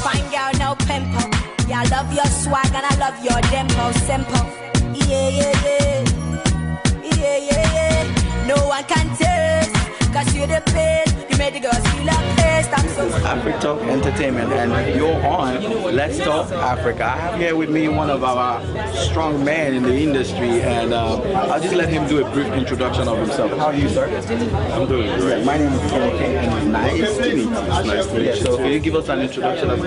Fine girl, no pimple. Yeah, I love your swag and I love your dimple. Simple. Yeah, yeah, yeah. Yeah, yeah, yeah. No one can taste. Cause you're the best. You made the girls feel like best. I'm so Africa Talk Entertainment, and you're on Let's Talk Africa. I have here with me one of our strong men in the industry, and I'll just let him do a brief introduction of himself. How are you, sir? I'm doing great. My name is Kenny, and nice to meet you. It's nice to meet you. So can you give us an introduction of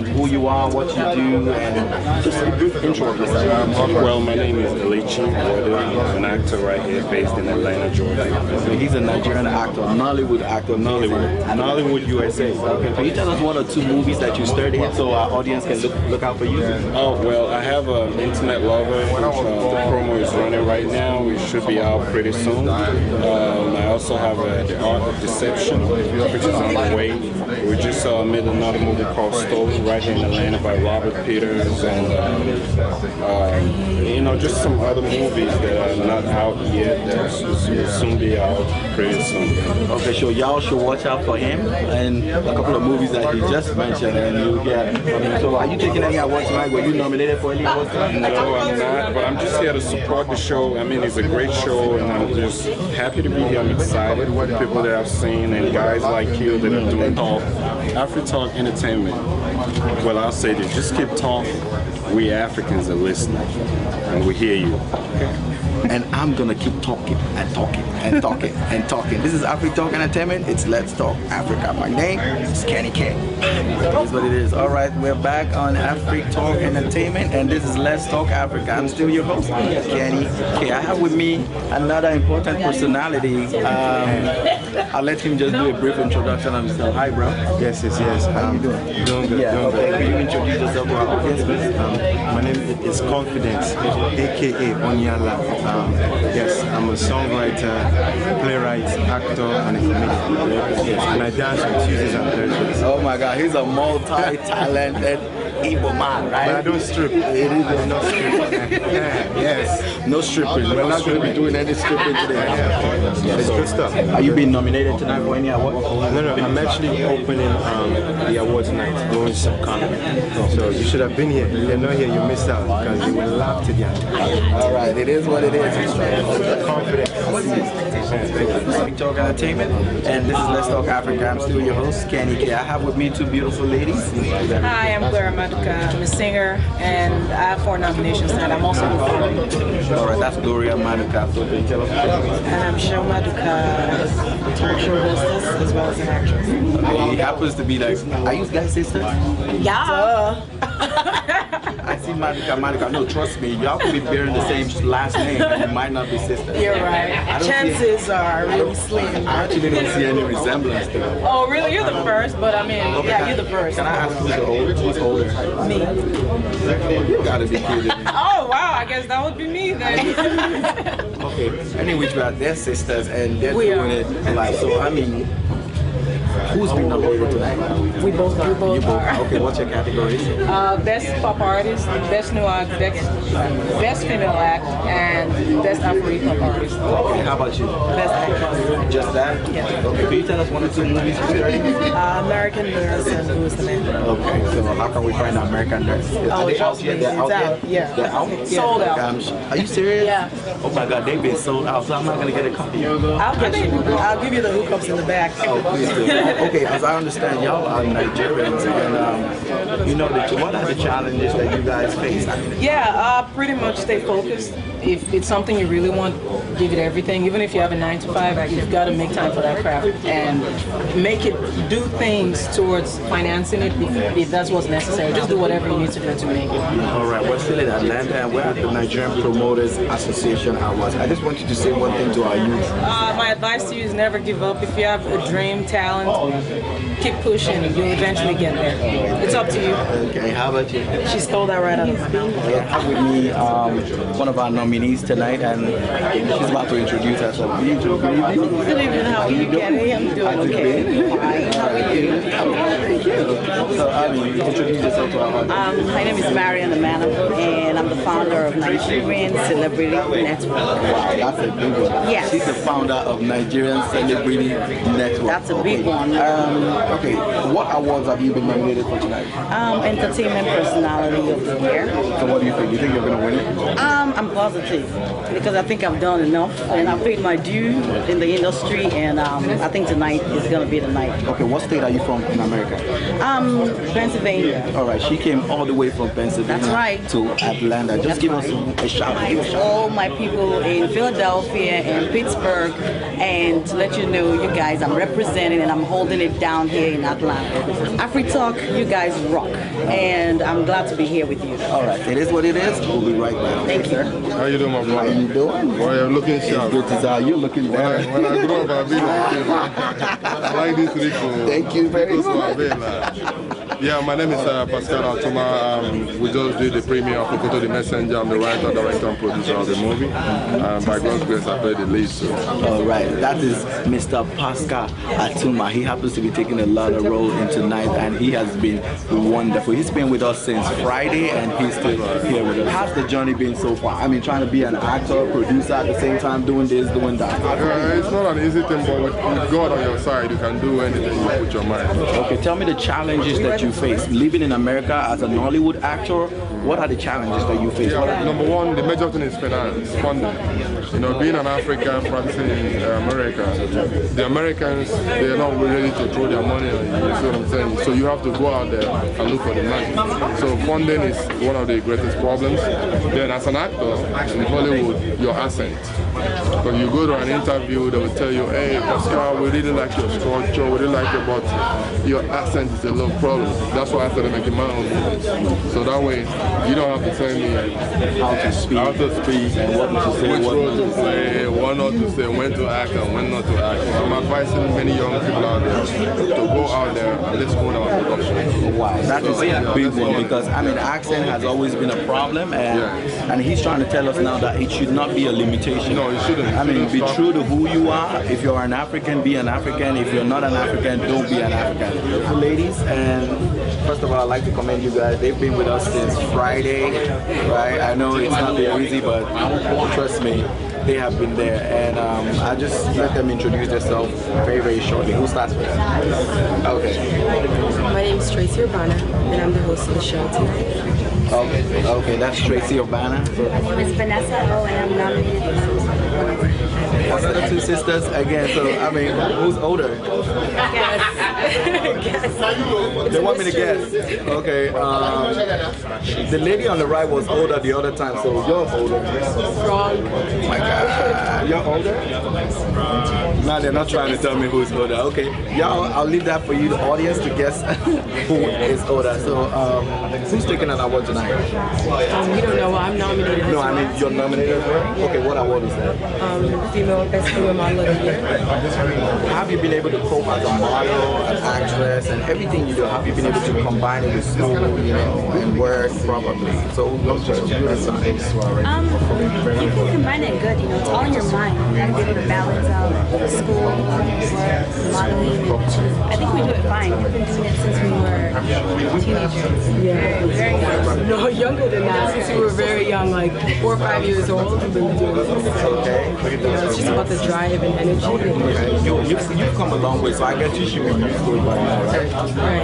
who you are, what you do, and just a brief intro of yourself? Well, my name is Elichi Wadu. I'm an actor right here based in Atlanta, Georgia. So he's a Nigerian actor, Nollywood actor, Nollywood, USA. Okay, can you tell us one or two movies that you starred in so our audience can look out for you? Oh, well, I have an Internet Lover, which the promo is running right now. It should be out pretty soon. I also have The Art of Deception, which is on the way. We just made another movie called Stolen right here in Atlanta by Robert Peters, and you know, just some other movies that are not out yet that will soon be out pretty soon. Okay, so y'all should watch out for him and a couple of movies that he just mentioned, and you'll get. So are you taking any awards tonight? Were you nominated for any awards tonight? No, I'm not, but I'm just here to support the show. I mean, it's a great show, and I'm just happy to be here. I'm excited with people that I've seen and guys like you that are doing talk. Africa Talk Entertainment. Well, I'll say this, just keep talking. We Africans are listening, and we hear you. And I'm gonna keep talking and talking and talking and talking. This is Africa Talk Entertainment. It's Let's Talk Africa. My name is Kenny K. It is what it is. All right, we're back on Africa Talk Entertainment, and this is Let's Talk Africa. I'm still your host, Kenny K. I have with me another important personality. I'll let him just do a brief introduction of himself. Hi, bro. Yes. How you doing? Doing good. Yeah. Doing Okay. good. Can you introduce yourself to our audience, please? My name is Confidence, aka Onyala. Yes, I'm a songwriter, playwright, actor, and a comedian. Yes, and I dance on Tuesdays and Thursdays. Oh my God, he's a multi-talented Igbo man, right? But I don't strip. It is not strip. Yes. No stripping. We're not going to be doing any stripping today. It's good stuff. Are you being nominated tonight for any award? No, I'm actually opening the awards night, doing some comedy. So you should have been here. If you're not here, you missed out because you will laugh to the end. All right, it is what it is. Confidence. Africa Talk Entertainment, and this is Let's Talk Africa. I'm still your host, Kenny K. I have with me two beautiful ladies. Hi, I'm Clara Maduka. I'm a singer, and I have 4 nominations tonight. I'm also a performer. All right, that's Gloria Maduka. So can you tell us? And I'm Show Maduka, talk show hostess as well as an actress. Okay, he happens to be like, are you guys sisters? Yeah. I see Maduka. No, trust me, y'all could be bearing the same last name, and you might not be sisters. You're right. Chances are really slim. I actually don't see any resemblance to them. Oh, really? You're the first, but I mean, yeah, you're the first. Can I ask who's the oldest? Who's older? Me. You gotta be kidding me. Oh, wow. I guess that would be me then. Okay. Anyway, they're sisters and they're We doing are. it like so. I mean, who's been nominated tonight? We both are. You both. Okay. What's your categories? Best pop artist, best new act, best female act, and best Afro-pop artist. Okay. How about you? Best actress. Just that? Yeah. Okay. Can you tell us one or two movies you're starting? American Nurse and Who is the Man? Okay. So how can we find American Nurse? Are they out yet? They're It's out out. yet? Yeah. They're out. Sold out. Are you serious? Yeah. Oh my God, they've been sold out. So I'm not gonna get a copy. I'll give you the hookups in the back. Oh, please do. Okay, as I understand, y'all are Nigerians, and you know, what are the challenges that you guys face? Yeah, pretty much stay focused. If it's something you really want, give it everything. Even if you have a 9 to 5, you've got to make time for that craft and make it, do things towards financing it if that's what's necessary. Just do whatever you need to do to make it. All right, we're still in Atlanta, and we're at the Nigerian Promoters Association Awards. I just want you to say one thing to our youth. My advice to you is never give up. If you have a dream, talent, keep pushing. You'll eventually get there. It's up to you. Okay, how about you? She stole that right out of me. I have with me one of our nominees tonight, and she's about to introduce herself. Good evening. Good evening. How are you, Kenny? I'm doing okay. How are you? Thank you. So, introduce yourself to our audience. My name is Marian Amanam, and I'm the founder of Nigerian Celebrity Network. Wow, that's a big one. Yes. She's the founder of Nigerian Celebrity Network. That's a big one. Okay, what awards have you been nominated for tonight? Entertainment Personality of the Year. So what do you think? You think you're going to win it? I'm positive because I think I've done enough and I've paid my due in the industry, and I think tonight is going to be the night. Okay, what state are you from in America? Pennsylvania. All right, she came all the way from Pennsylvania That's right. to Atlanta. Just give us a shout out. All my people in Philadelphia and Pittsburgh, and to let you know, you guys, I'm representing and I'm holding it down here in Atlanta. AfriTalk, you guys rock, and I'm glad to be here with you. All right, it is what it is. We'll be right back. Thank you. How you doing, my brother? How you doing? Boy, I'm looking sharp. Good to see how you're looking better. When I grew up, I've been I like this Rico. Thank you very much. Yeah, my name is Pascal Altuma. We just did the premiere of Kokoto the Messenger. I'm the writer, director, and producer of the movie. By God's grace, I played the lead. So. All right, that is Mr. Pascal Altuma. He happens to be taking a lot of role in tonight, and he has been wonderful. He's been with us since Friday, and he's still here with us. How's the journey been so far? I mean, trying to be an actor, producer at the same time, doing this, doing that. It's not an easy thing, but with God on your side, you can do anything you put your mind. Okay, tell me the challenges that you face. Living in America as an Hollywood actor, what are the challenges that you face? Yeah, number one, the major thing is finance, funding. You know, being an African practicing in America, the Americans, they're not ready to throw their money on you, you see what I'm saying? So you have to go out there and look for the money. So funding is one of the greatest problems. Then as an actor in Hollywood, your accent. When you go to an interview, they will tell you, hey, Pascal, we really like your structure, we really like it, but your accent is a little problem. That's why I started making my own movies. So that way, you don't have to tell me How to speak and what to say, which role to play, what not to say, when to act and when not to act. I'm advising many young people out there to go out there and let's own our production. Wow, that is a big one because I mean accent has always been a problem, and he's trying to tell us now that it should not be a limitation. No, it shouldn't. I mean, be true to who you are. If you're an African, be an African. If you're not an African, don't be an African. Beautiful ladies, and first of all, I'd like to commend you guys. They've been with us since Friday, right? I know it's not been easy, but trust me, they have been there. And I just let them introduce themselves very, very shortly. Who starts with that? Okay. My name is Tracy Urbana, and I'm the host of the show tonight. Okay, that's Tracy Urbana. My name is Vanessa O, and I'm nominated. What's the two sisters again? So I mean, who's older? Guess. They want me to guess. Okay. The lady on the right was older the other time, so you're older. Wrong. Oh my God, you're older? No, they're not trying to tell me who's older. Okay, y'all, I'll leave that for you, the audience, to guess who is older. So, who's taking an award tonight? We don't know. I'm nominated. No, I mean you're nominated as well. Okay, what award is that? Best female model of the year. Have you been able to cope as a model, an actress, and everything you do? Have you been able to combine it with school, you know, and work properly? So, what's your side? You can combine it good, you know, it's all in your mind. You gotta be able to balance out school, work, modeling. I think we do it fine. We've been doing it since we were teenagers. Yeah. Very young. No, younger than that. Since we were very young, like 4 or 5 years old, we've been doing this. Okay. You know, it's just about the drive and energy. You've come a long way, so I guess you should be used to it by now, right? Right.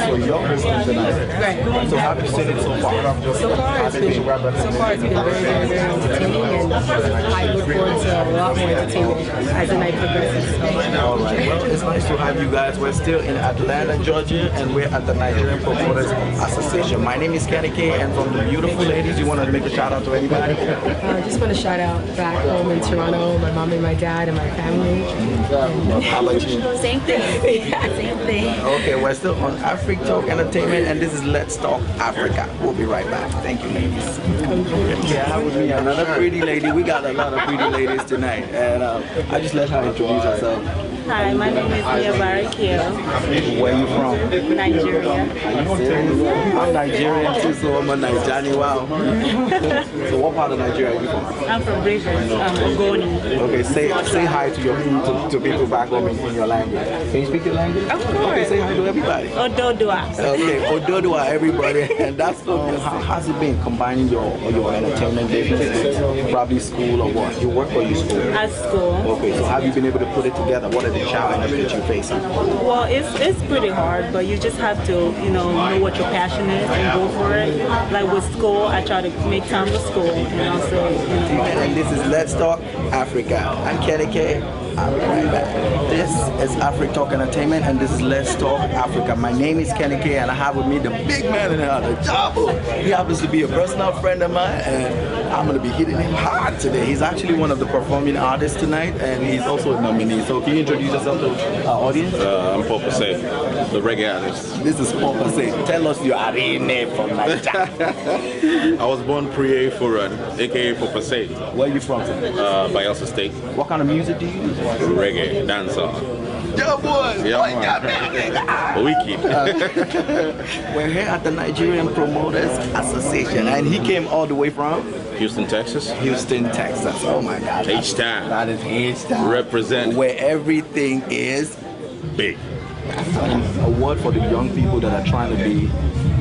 So you're hosting tonight. Right. So how have you seen it so far? So far it's been very, very entertaining, and I look forward to a lot more entertainment as the night progresses. All right. Well, it's nice to have you guys. We're still in Atlanta, Georgia, and we're at the Nigerian Promoters Association. My name is Kenny K, and from the beautiful ladies, you want to make a shout out to anybody? I just want to shout out back home in Toronto, my mom and my dad and my family. How about you? Same thing. Same thing. Okay, we're still on AfriTalk Entertainment, and this is Let's Talk Africa. We'll be right back. Thank you, ladies. Yeah, with me, another pretty lady. We got a lot of pretty ladies tonight, and I just let her introduce herself. Hi, my name is Mia Barakio. Where are you from? Nigeria. Are you serious? I'm Nigerian too, so I'm a Nigerian. Wow. So what part of Nigeria are you from? I'm from Rivers, Ogoni. Okay, say hi to your to people back home in your language. Can you speak your language? Of course. Okay, say hi to everybody. Ododua. Okay, Ododua, everybody. And that's how's it been combining your entertainment business with probably school or what? You work or you school? At school. Okay, so have you been able to put it together? What are the challenges that you're facing? Well, it's pretty hard, but you just have to, know what your passion is and go for it. Like with school, I try to make time for school and also, And this is Let's Talk Africa. I'm Kenny K. I'll be right back. This is Africa Talk Entertainment, and this is Let's Talk Africa. My name is Kenny K, and I have with me the big man in the house, the Jabo. He happens to be a personal friend of mine, and I'm going to be hitting him hard today. He's actually one of the performing artists tonight, and he's also a nominee. So can you introduce yourself to our audience? I'm Paul Passé, the reggae artist. This is Paul Passé. Tell us your arena name from Nigeria. I was born Prié Furan, aka Paul Passé. Where are you from? Bayelsa State. What kind of music do you use? Reggae, dancehall. Yo, boys! Yeah, Wicked. We're here at the Nigerian Promoters Association, and he came all the way from Houston, Texas. Houston, Texas. Oh my God. H-Town. That is H-Town. Represent. Where everything is big. A word for the young people that are trying to be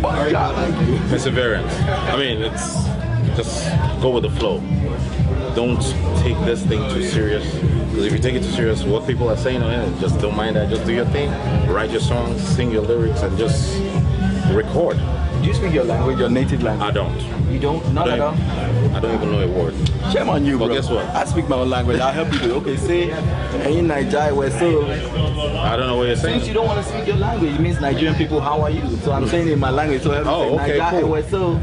like you. Perseverance. I mean, it's just go with the flow. Don't take this thing too serious, because if you take it too serious, what people are saying on it, just don't mind that. Just do your thing, write your songs, sing your lyrics, and just record. Do you speak your language, your native language? I don't. You don't? Not at all? I don't even know a word. Shame on you, but bro. Guess what? I speak my own language. I'll help you do it. Okay, say, in Nigeria, we're so. I don't know what you're saying. Since you don't want to speak your language, it means Nigerian people, how are you? So I'm saying it in my language, so help me say, okay, Nigeria, cool. we're so.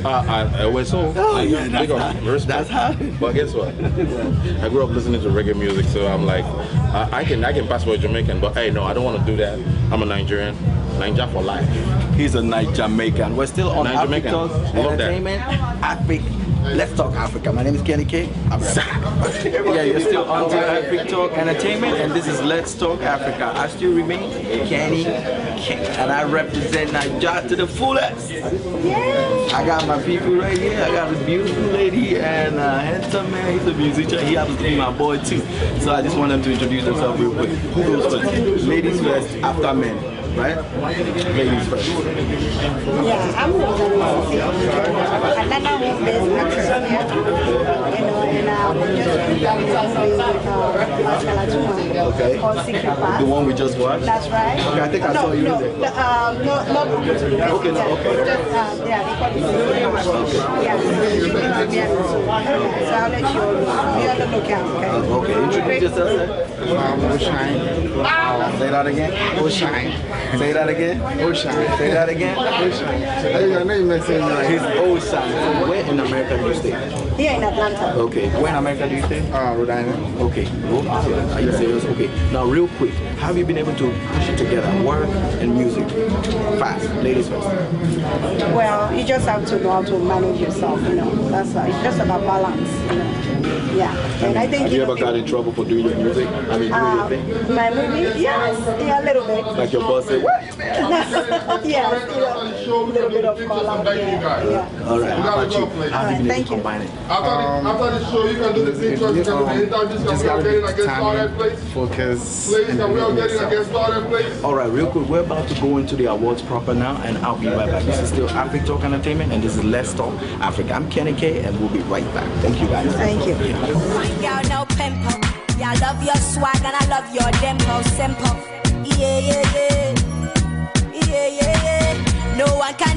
Oh, yeah, that's how. But guess what? I grew up listening to reggae music, so I'm like, I can pass for a Jamaican, but hey, no, I don't want to do that. I'm a Nigerian. Niger for life. He's a Jamaican. We're still on Africa Talk Entertainment. Let's Talk Africa. My name is Kenny K. Yeah, you're still on to Africa Talk Entertainment, and this is Let's Talk Africa. I still remain Kenny K, and I represent Nigeria to the fullest. Yeah. I got my people right here. I got a beautiful lady and a handsome man. He's a musician. He happens to be my boy too. So I just want them to introduce themselves real quick. Who goes first? Ladies first, after men. Right? Ladies first. Yeah, I'm the okay. The one we just watched? That's right. Okay, I think I saw you there. Okay, no. Okay, no, okay. So I'll let you be on the lookout, okay? Okay, introduce yourself, sir. Say that again. Oshine. Say that again. Oshine. Say that again. Oshine. I know you messing around. He's Oshine. So where in America do you stay? Here in Atlanta. Okay. Where in America do you stay? Rhode Island. Okay. Rhode Island. Are you serious? Okay. Now, real quick, how have you been able to push it together, work and music? Fast. Ladies first. Well, you just have to know how to manage yourself, That's it's just about balance, Yeah. And I think have you ever got in trouble for doing your music? I mean, doing your thing? My movie? Yes. Yeah, a little bit. Like your boss said, where you been? Yes, a little bit of call-out. Yeah. All right. How about you? How have you been able to combine it? After the show, you can do the pictures, you can do the interviews, and we are getting against all that place. Focus. Please, and we are getting against all that place. All right, real quick, we're about to go into the awards proper now, and I'll be right back. This is still Africa Talk Entertainment, and this is Let's Talk Africa. I'm Kenny K, and we'll be right back. Thank you, guys. Thank you. Y'all know pimple. Y'all love your swag, and I love your dimple. Simple. Yeah. No one can